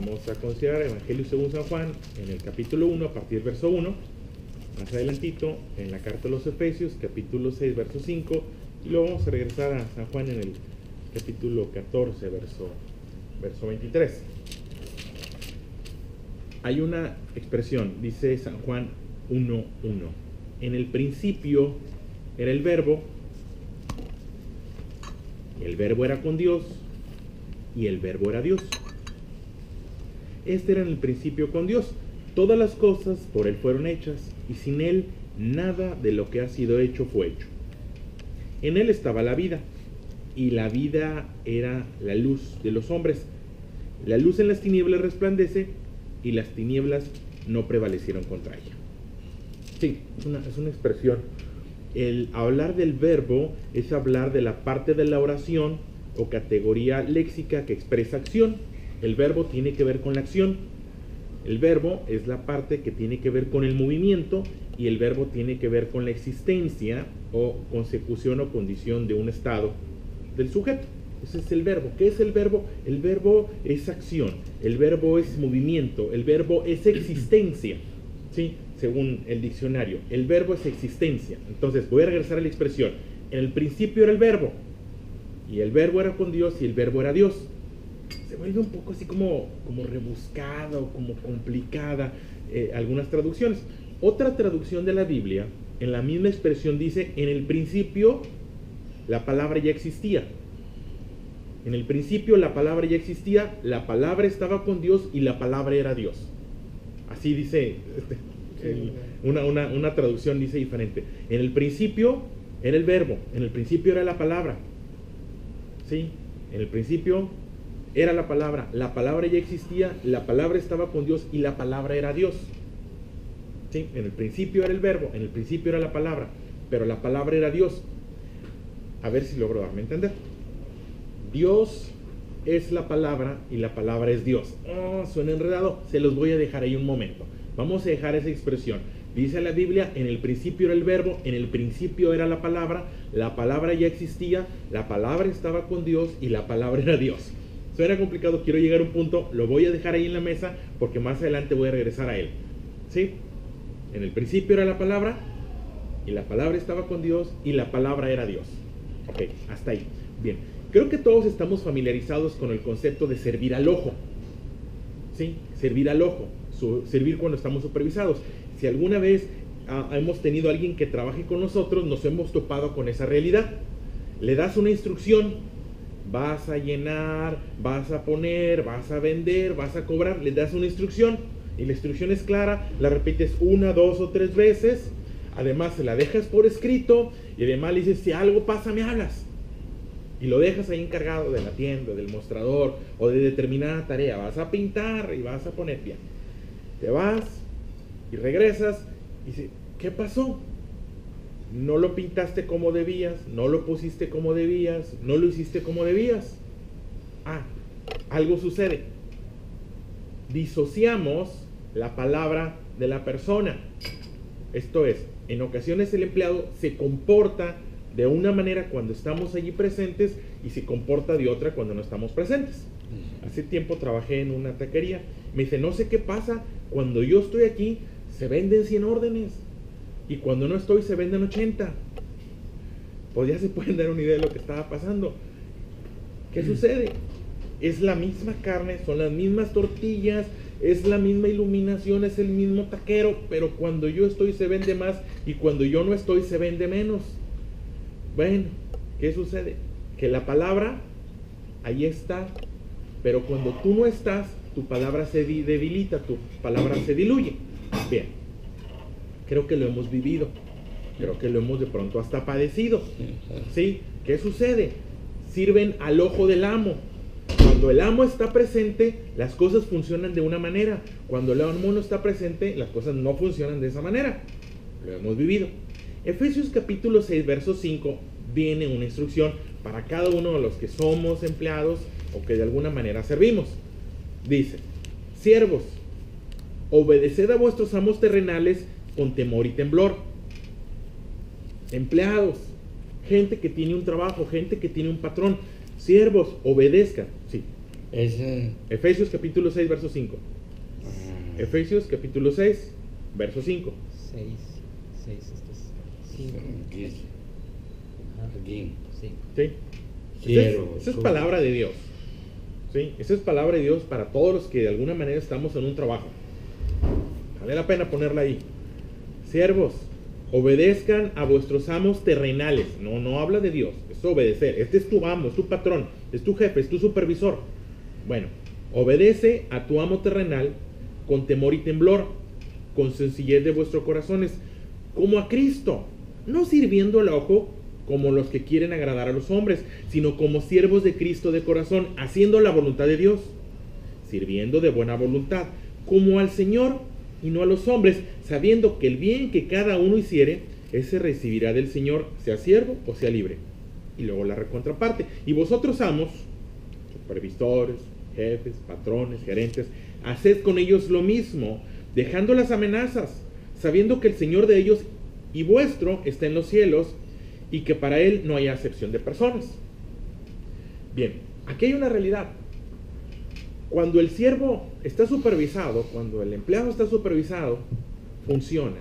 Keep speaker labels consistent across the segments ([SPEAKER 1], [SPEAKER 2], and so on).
[SPEAKER 1] Vamos a considerar Evangelio según San Juan en el capítulo 1 a partir del verso 1. Más adelantito en la carta a los Efesios, capítulo 6, verso 5. Y luego vamos a regresar a San Juan en el capítulo 14, verso 23. Hay una expresión, dice San Juan 1:1. En el principio era el Verbo, y el Verbo era con Dios, y el Verbo era Dios. Este era en el principio con Dios. Todas las cosas por Él fueron hechas, y sin Él nada de lo que ha sido hecho fue hecho. En Él estaba la vida, y la vida era la luz de los hombres. La luz en las tinieblas resplandece, y las tinieblas no prevalecieron contra ella. Sí, es una expresión. El hablar del verbo es hablar de la parte de la oración o categoría léxica que expresa acción. El verbo tiene que ver con la acción. El verbo es la parte que tiene que ver con el movimiento, y el verbo tiene que ver con la existencia o consecución o condición de un estado del sujeto. Ese es el verbo. ¿Qué es el verbo? El verbo es acción, el verbo es movimiento, el verbo es existencia, ¿sí? Según el diccionario, el verbo es existencia. Entonces voy a regresar a la expresión. En el principio era el verbo, y el verbo era con Dios, y el verbo era Dios. Se vuelve un poco así como rebuscado, como complicada algunas traducciones. Otra traducción de la Biblia, en la misma expresión dice, en el principio la palabra ya existía. En el principio la palabra ya existía, la palabra estaba con Dios y la palabra era Dios. Así dice, una traducción dice diferente. En el principio era el verbo, en el principio era la palabra. ¿Sí? En el principio era la palabra ya existía, la palabra estaba con Dios y la palabra era Dios. ¿Sí? En el principio era el verbo, en el principio era la palabra, pero la palabra era Dios. A ver si logro darme a entender. Dios es la palabra y la palabra es Dios. Suena enredado, se los voy a dejar ahí un momento. Vamos a dejar esa expresión. Dice la Biblia, en el principio era el verbo, en el principio era la palabra ya existía, la palabra estaba con Dios y la palabra era Dios. Suena complicado, quiero llegar a un punto, lo voy a dejar ahí en la mesa porque más adelante voy a regresar a él. ¿Sí? En el principio era la palabra y la palabra estaba con Dios y la palabra era Dios. Ok, hasta ahí. Bien. Creo que todos estamos familiarizados con el concepto de servir al ojo. ¿Sí? Servir al ojo. Servir cuando estamos supervisados. Si alguna vez hemos tenido a alguien que trabaje con nosotros, nos hemos topado con esa realidad. Le das una instrucción, vas a llenar, vas a poner, vas a vender, vas a cobrar, le das una instrucción y la instrucción es clara, la repites 1, 2 o 3 veces, además se la dejas por escrito y además le dices, si algo pasa me hablas. Y lo dejas ahí encargado de la tienda, del mostrador o de determinada tarea. Vas a pintar y vas a poner bien. Te vas y regresas y dices, ¿qué pasó? No lo pintaste como debías, no lo pusiste como debías, no lo hiciste como debías. Algo sucede. Disociamos la palabra de la persona. Esto es, en ocasiones el empleado se comporta de una manera cuando estamos allí presentes y se comporta de otra cuando no estamos presentes. Hace tiempo trabajé en una taquería. Me dice, no sé qué pasa, cuando yo estoy aquí se venden 100 órdenes y cuando no estoy se venden 80. Pues ya se pueden dar una idea de lo que estaba pasando. ¿Qué sucede? Es la misma carne, son las mismas tortillas, es la misma iluminación, es el mismo taquero, pero cuando yo estoy se vende más y cuando yo no estoy se vende menos. Bueno, ¿qué sucede? Que la palabra ahí está, pero cuando tú no estás, tu palabra se debilita, tu palabra se diluye. Bien, creo que lo hemos vivido, creo que lo hemos de pronto hasta padecido. ¿Sí? ¿Qué sucede? Sirven al ojo del amo. Cuando el amo está presente, las cosas funcionan de una manera. Cuando el amo no está presente, las cosas no funcionan de esa manera. Lo hemos vivido. Efesios capítulo 6, verso 5, viene una instrucción para cada uno de los que somos empleados o que de alguna manera servimos. Dice, siervos, obedeced a vuestros amos terrenales con temor y temblor. Empleados, gente que tiene un trabajo, gente que tiene un patrón, siervos, obedezcan. Sí, Efesios capítulo 6, verso 5. Efesios capítulo 6, verso 5.
[SPEAKER 2] 6, esto es 5.
[SPEAKER 3] Aquí.
[SPEAKER 1] ¿Sí? Esa es palabra de Dios. ¿Sí? Esa es palabra de Dios para todos los que de alguna manera estamos en un trabajo. Vale la pena ponerla ahí. Siervos, obedezcan a vuestros amos terrenales. No habla de Dios, es obedecer. Este es tu amo, es tu patrón, es tu jefe, es tu supervisor. Bueno, obedece a tu amo terrenal con temor y temblor, con sencillez de vuestros corazones, como a Cristo, no sirviendo al ojo como los que quieren agradar a los hombres, sino como siervos de Cristo de corazón, haciendo la voluntad de Dios, sirviendo de buena voluntad, como al Señor y no a los hombres, sabiendo que el bien que cada uno hiciere, ese recibirá del Señor, sea siervo o sea libre. Y luego la contraparte. Y vosotros, amos, supervisores, jefes, patrones, gerentes, haced con ellos lo mismo, dejando las amenazas, sabiendo que el Señor de ellos y vuestro está en los cielos, y que para Él no hay acepción de personas. Bien, aquí hay una realidad. Cuando el siervo está supervisado, cuando el empleado está supervisado, funciona.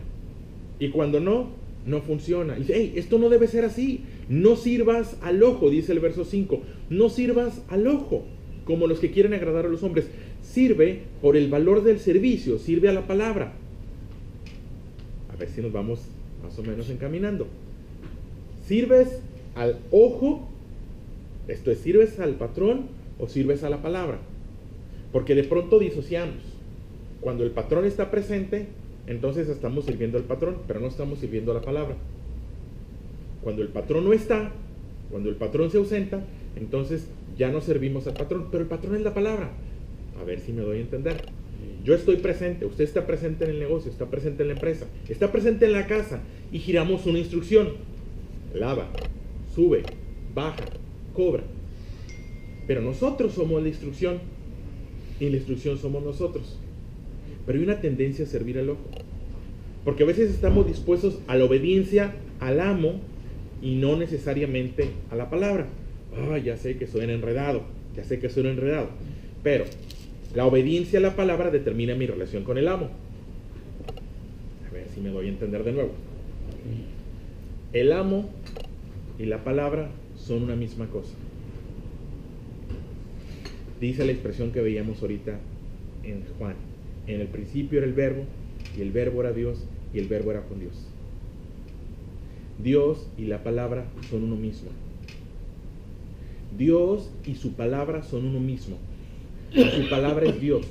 [SPEAKER 1] Y cuando no, no funciona. Y dice, hey, esto no debe ser así. No sirvas al ojo, dice el verso 5. No sirvas al ojo, como los que quieren agradar a los hombres. Sirve por el valor del servicio, sirve a la palabra. A ver si nos vamos más o menos encaminando. ¿Sirves al ojo? Esto es, ¿sirves al patrón o sirves a la palabra? Porque de pronto disociamos. Cuando el patrón está presente, entonces estamos sirviendo al patrón, pero no estamos sirviendo a la palabra. Cuando el patrón no está, cuando el patrón se ausenta, entonces ya no servimos al patrón, pero el patrón es la palabra. A ver si me doy a entender. Yo estoy presente, usted está presente en el negocio, está presente en la empresa, está presente en la casa y giramos una instrucción. Lava, sube, baja, cobra. Pero nosotros somos la instrucción y la instrucción somos nosotros. Pero hay una tendencia a servir al ojo, porque a veces estamos dispuestos a la obediencia al amo y no necesariamente a la palabra. Ya sé que suena enredado, pero la obediencia a la palabra determina mi relación con el amo. A ver si me doy a entender de nuevo. El amo y la palabra son una misma cosa. Dice la expresión que veíamos ahorita en Juan. En el principio era el verbo, y el verbo era Dios, y el verbo era con Dios. Dios y la palabra son uno mismo. Dios y su palabra son uno mismo. Su palabra es Dios,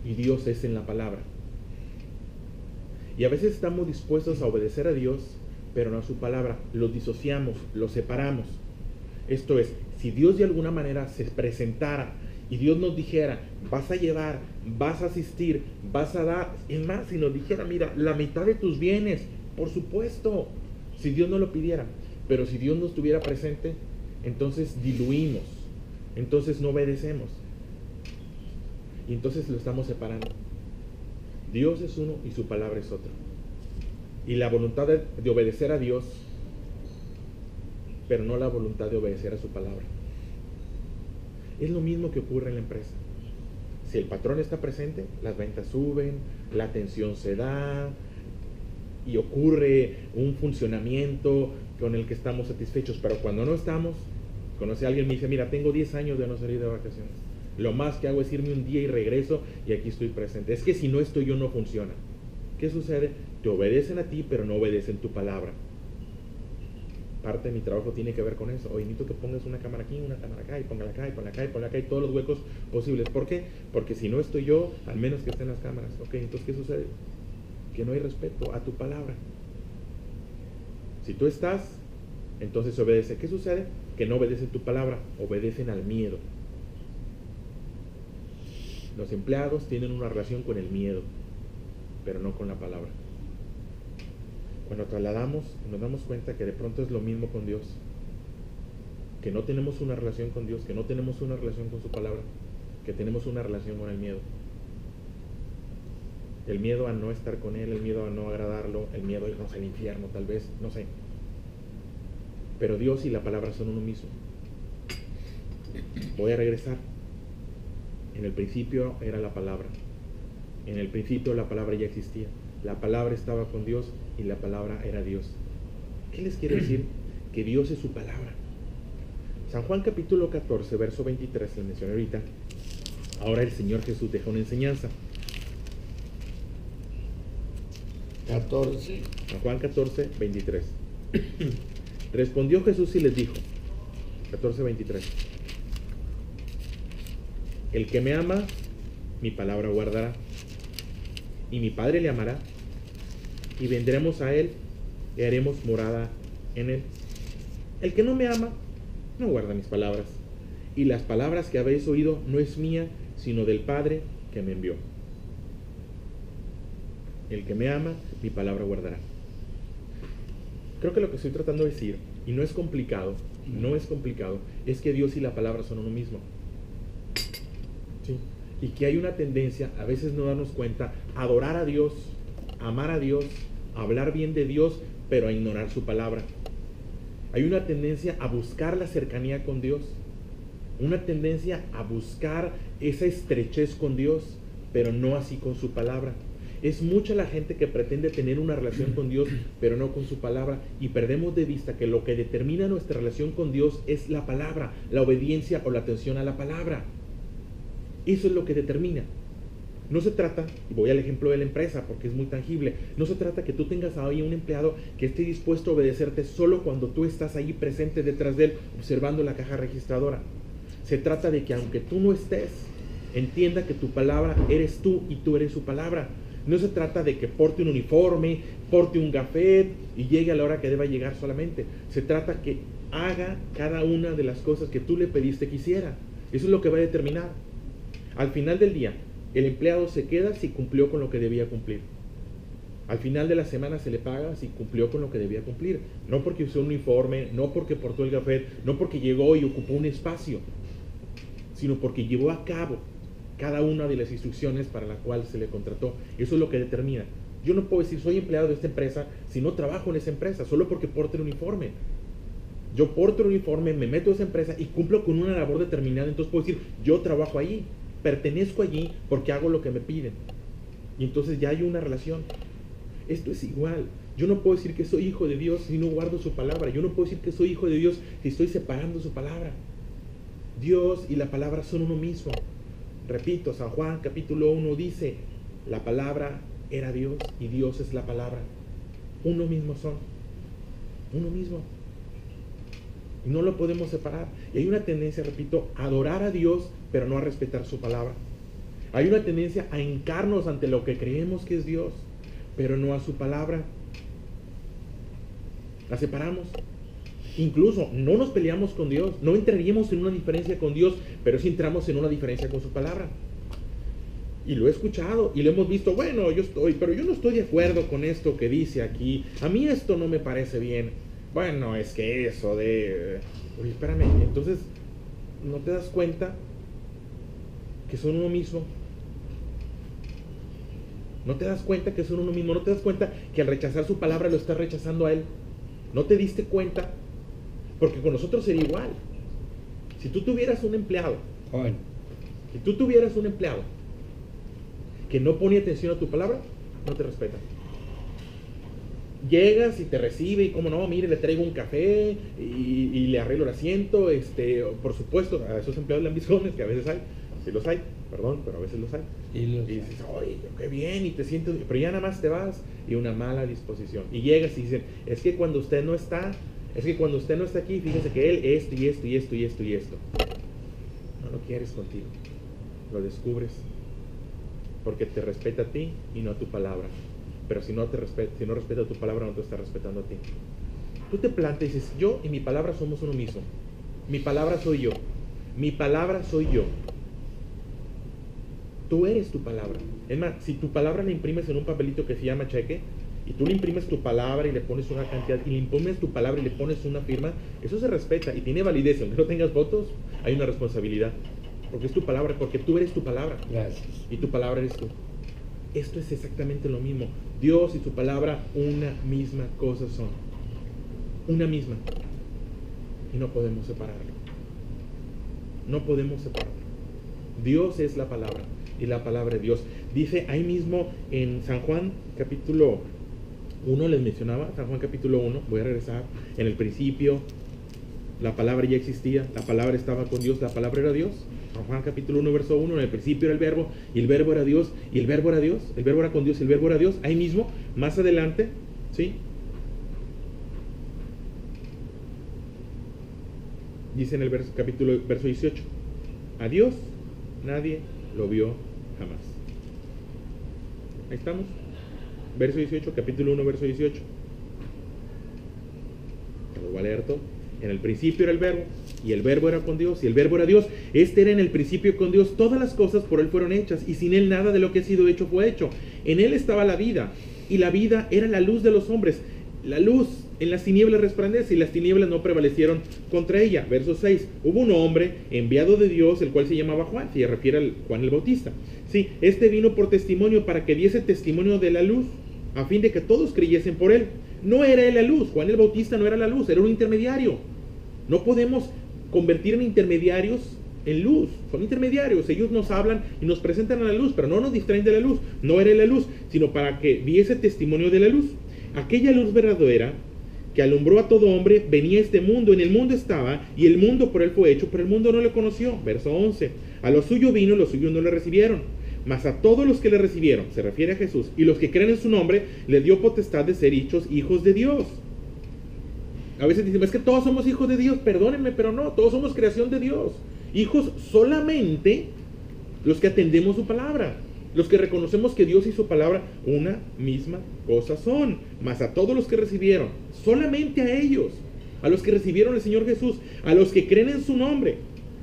[SPEAKER 1] y Dios es en la palabra. Y a veces estamos dispuestos a obedecer a Dios, pero no a su palabra. Los disociamos, los separamos. Esto es, si Dios de alguna manera se presentara y Dios nos dijera, vas a llevar, vas a asistir, vas a dar, es más, si nos dijera, mira, la mitad de tus bienes, por supuesto, si Dios no lo pidiera, pero si Dios no estuviera presente, entonces diluimos, entonces no obedecemos, y entonces lo estamos separando. Dios es uno y su palabra es otro. Y la voluntad de obedecer a Dios, pero no la voluntad de obedecer a su palabra. Es lo mismo que ocurre en la empresa. Si el patrón está presente, las ventas suben, la atención se da y ocurre un funcionamiento con el que estamos satisfechos. Pero cuando no estamos, conoce a alguien, me dice, mira, tengo 10 años de no salir de vacaciones. Lo más que hago es irme un día y regreso y aquí estoy presente. Es que si no estoy yo, no funciona. ¿Qué sucede? Te obedecen a ti, pero no obedecen tu palabra. Parte de mi trabajo tiene que ver con eso. Oye, necesito que pongas una cámara aquí, una cámara acá, y póngala acá, y ponla acá, y ponla acá, y todos los huecos posibles. ¿Por qué? Porque si no estoy yo, al menos que estén las cámaras. Ok, entonces, ¿qué sucede? Que no hay respeto a tu palabra. Si tú estás, entonces obedece. ¿Qué sucede? Que no obedecen tu palabra, obedecen al miedo. Los empleados tienen una relación con el miedo, pero no con la palabra. Cuando trasladamos, nos damos cuenta que de pronto es lo mismo con Dios, que no tenemos una relación con Dios, que no tenemos una relación con su palabra, que tenemos una relación con el miedo. El miedo a no estar con Él, el miedo a no agradarlo, el miedo a irnos al infierno tal vez, no sé. Pero Dios y la palabra son uno mismo. Voy a regresar. En el principio era la palabra. En el principio la palabra ya existía. La palabra estaba con Dios y la palabra era Dios. ¿Qué les quiere decir? Que Dios es su palabra. San Juan capítulo 14, verso 23, le mencioné ahorita. Ahora el Señor Jesús deja una enseñanza.
[SPEAKER 3] 14.
[SPEAKER 1] San Juan 14, 23. Respondió Jesús y les dijo, 14, 23. El que me ama, mi palabra guardará, y mi Padre le amará, y vendremos a él y haremos morada en él. El que no me ama, no guarda mis palabras, y las palabras que habéis oído no es mía, sino del Padre que me envió. El que me ama, mi palabra guardará. Creo que lo que estoy tratando de decir, y no es complicado, es que Dios y la palabra son uno mismo. ¿Sí? Y que hay una tendencia, a veces no darnos cuenta, a adorar a Dios, a amar a Dios, a hablar bien de Dios, pero a ignorar su palabra. Hay una tendencia a buscar la cercanía con Dios, una tendencia a buscar esa estrechez con Dios, pero no así con su palabra. Es mucha la gente que pretende tener una relación con Dios, pero no con su palabra, y perdemos de vista que lo que determina nuestra relación con Dios es la palabra, la obediencia o la atención a la palabra. Eso es lo que determina. No se trata, y voy al ejemplo de la empresa porque es muy tangible, no se trata que tú tengas ahí un empleado que esté dispuesto a obedecerte solo cuando tú estás ahí presente detrás de él, observando la caja registradora. Se trata de que aunque tú no estés, entienda que tu palabra eres tú y tú eres su palabra. No se trata de que porte un uniforme, porte un gafet y llegue a la hora que deba llegar solamente. Se trata que haga cada una de las cosas que tú le pediste que hiciera. Eso es lo que va a determinar. Al final del día, el empleado se queda si cumplió con lo que debía cumplir. Al final de la semana se le paga si cumplió con lo que debía cumplir. No porque usó un uniforme, no porque portó el gafet, no porque llegó y ocupó un espacio, sino porque llevó a cabo cada una de las instrucciones para la cual se le contrató. Eso es lo que determina. Yo no puedo decir soy empleado de esta empresa si no trabajo en esa empresa, solo porque porto el uniforme. Yo porto el uniforme, me meto a esa empresa y cumplo con una labor determinada, entonces puedo decir yo trabajo allí, pertenezco allí porque hago lo que me piden. Y entonces ya hay una relación. Esto es igual. Yo no puedo decir que soy hijo de Dios si no guardo su palabra. Yo no puedo decir que soy hijo de Dios si estoy separando su palabra. Dios y la palabra son uno mismo. Repito, San Juan capítulo 1 dice, la palabra era Dios y Dios es la palabra. Uno mismo son. Uno mismo. Y no lo podemos separar. Y hay una tendencia, repito, a adorar a Dios, pero no a respetar su palabra. Hay una tendencia a hincarnos ante lo que creemos que es Dios, pero no a su palabra. La separamos. Incluso no nos peleamos con Dios, no entraríamos en una diferencia con Dios, pero sí entramos en una diferencia con su palabra. Y lo he escuchado y lo hemos visto, bueno, pero yo no estoy de acuerdo con esto que dice aquí, a mí esto no me parece bien. Bueno, es que eso de... Oye, espérame, entonces, ¿no te das cuenta que son uno mismo? ¿No te das cuenta que son uno mismo? ¿No te das cuenta que al rechazar su palabra lo estás rechazando a él? ¿No te diste cuenta? Porque con nosotros sería igual. Si tú tuvieras un empleado, que no pone atención a tu palabra, no te respeta. Llegas y te recibe y como no, mire, le traigo un café y le arreglo el asiento, por supuesto, a esos empleados lambizones que a veces hay, sí los hay, perdón, pero a veces los hay. Y dices, oye, qué bien, y te sientes, pero ya nada más te vas y una mala disposición. Y llegas y dicen, es que cuando usted no está aquí, fíjese que él esto y esto y esto y esto y esto. No lo quieres contigo. Lo descubres porque te respeta a ti y no a tu palabra. Pero si no respeta tu palabra, no te está respetando a ti. Tú te plantas y dices, yo y mi palabra somos uno mismo. Mi palabra soy yo. Mi palabra soy yo. Tú eres tu palabra. Es más, si tu palabra la imprimes en un papelito que se llama cheque, y tú le imprimes tu palabra y le pones una cantidad, y le imprimes tu palabra y le pones una firma, eso se respeta y tiene validez. Aunque no tengas votos, hay una responsabilidad. Porque es tu palabra, porque tú eres tu palabra.
[SPEAKER 3] Gracias.
[SPEAKER 1] Y tu palabra eres tú. Esto es exactamente lo mismo. Dios y su palabra, una misma cosa son. Una misma. Y no podemos separarlo. No podemos separarlo. Dios es la palabra y la palabra de Dios. Dice ahí mismo en San Juan capítulo 1, les mencionaba, San Juan capítulo 1, voy a regresar, en el principio la palabra ya existía, la palabra estaba con Dios, la palabra era Dios. San Juan capítulo 1, verso 1, en el principio era el verbo, y el verbo era Dios, y el verbo era Dios, el verbo era con Dios, y el verbo era Dios. Ahí mismo, más adelante, ¿sí? Dice en el verso 18, a Dios nadie lo vio jamás. Ahí estamos, verso 18, capítulo 1, verso 18. Lo voy a leer todo. En el principio era el verbo, y el verbo era con Dios, y el verbo era Dios. Este era en el principio con Dios. Todas las cosas por Él fueron hechas, y sin Él nada de lo que ha sido hecho fue hecho. En Él estaba la vida, y la vida era la luz de los hombres. La luz en las tinieblas resplandece, y las tinieblas no prevalecieron contra ella. Verso 6. Hubo un hombre enviado de Dios, el cual se llamaba Juan, se refiere al Juan el Bautista. Sí, este vino por testimonio, para que diese testimonio de la luz, a fin de que todos creyesen por Él. No era Él la luz, Juan el Bautista no era la luz, era un intermediario. No podemos convertir en intermediarios en luz, son intermediarios, ellos nos hablan y nos presentan a la luz, pero no nos distraen de la luz. No era la luz, sino para que diese testimonio de la luz. Aquella luz verdadera que alumbró a todo hombre venía a este mundo, en el mundo estaba, y el mundo por Él fue hecho, pero el mundo no le conoció. Verso 11. A lo suyo vino, los suyos no le recibieron. Mas a todos los que le recibieron, se refiere a Jesús, y los que creen en su nombre, le dio potestad de ser hechos hijos de Dios. A veces dicen, es que todos somos hijos de Dios. Perdónenme, pero no, todos somos creación de Dios. Hijos solamente los que atendemos su palabra, los que reconocemos que Dios y su palabra una misma cosa son. Mas a todos los que recibieron, solamente a ellos, a los que recibieron al Señor Jesús, a los que creen en su nombre,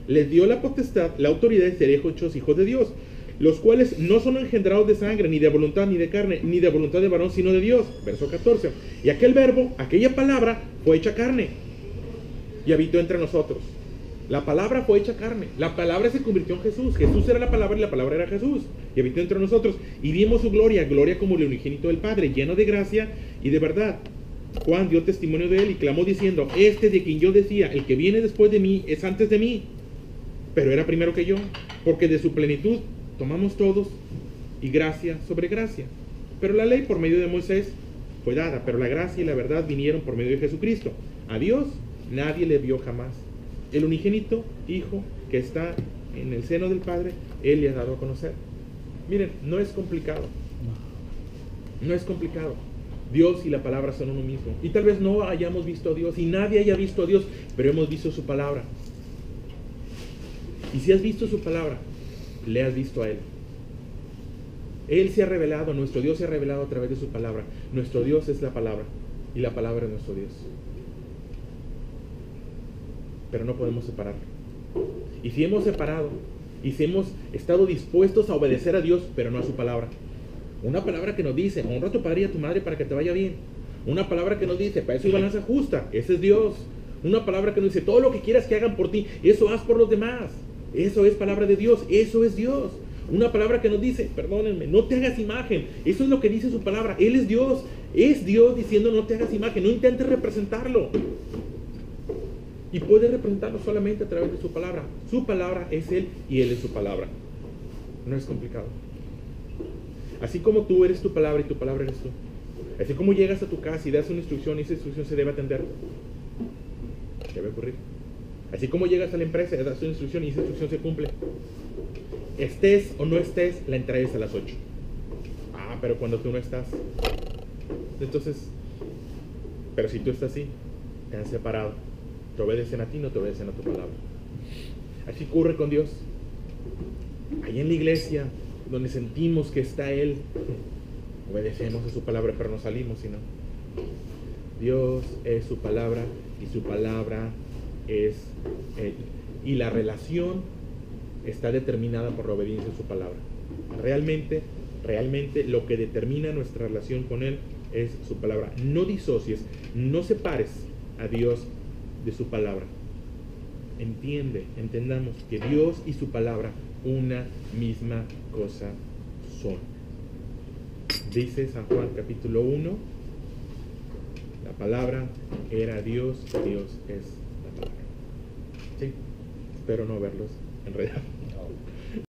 [SPEAKER 1] les dio la potestad, la autoridad de ser hechos hijos de Dios, los cuales no son engendrados de sangre, ni de voluntad, ni de carne, ni de voluntad de varón, sino de Dios. Verso 14. Y aquel verbo, aquella palabra, fue hecha carne y habitó entre nosotros. La palabra fue hecha carne. La palabra se convirtió en Jesús. Jesús era la palabra y la palabra era Jesús. Y habitó entre nosotros. Y vimos su gloria, gloria como el unigénito del Padre, lleno de gracia y de verdad. Juan dio testimonio de él y clamó diciendo, este de quien yo decía, el que viene después de mí es antes de mí, pero era primero que yo, porque de su plenitud tomamos todos, y gracia sobre gracia. Pero la ley por medio de Moisés fue dada, pero la gracia y la verdad vinieron por medio de Jesucristo. A Dios nadie le vio jamás. El unigénito Hijo que está en el seno del Padre, Él le ha dado a conocer. Miren, no es complicado. No es complicado. Dios y la palabra son uno mismo. Y tal vez no hayamos visto a Dios, y nadie haya visto a Dios, pero hemos visto su palabra. Y si has visto su palabra, le has visto a Él. Él se ha revelado, nuestro Dios se ha revelado a través de su palabra. Nuestro Dios es la palabra, y la palabra es nuestro Dios. Pero no podemos separarlo. Y si hemos separado, y si hemos estado dispuestos a obedecer a Dios, pero no a su palabra. Una palabra que nos dice, honra a tu padre y a tu madre para que te vaya bien. Una palabra que nos dice, para eso hay balanza justa, ese es Dios. Una palabra que nos dice, todo lo que quieras que hagan por ti, eso haz por los demás. Eso es palabra de Dios, eso es Dios. Una palabra que nos dice, perdónenme, no te hagas imagen. Eso es lo que dice su palabra. Él es Dios diciendo no te hagas imagen, no intentes representarlo. Y puedes representarlo solamente a través de su palabra. Su palabra es Él y Él es su palabra. No es complicado. Así como tú eres tu palabra y tu palabra eres tú. Así como llegas a tu casa y das una instrucción y esa instrucción se debe atender. Debe ocurrir. Así como llegas a la empresa y das una instrucción y esa instrucción se cumple. Estés o no estés, la entregas a las 8. Ah, pero cuando tú no estás. Entonces, pero si tú estás así, te han separado. Te obedecen a ti, no te obedecen a tu palabra. Así ocurre con Dios. Ahí en la iglesia, donde sentimos que está Él, obedecemos a su palabra, pero no salimos, sino Dios es su palabra y su palabra es Él. Y la relación está determinada por la obediencia a su palabra. Realmente lo que determina nuestra relación con Él es su palabra. No disocies, no separes a Dios de su palabra. Entendamos que Dios y su palabra una misma cosa son. Dice San Juan capítulo 1, la palabra era Dios, Dios es la palabra. Sí, espero no verlos enredados.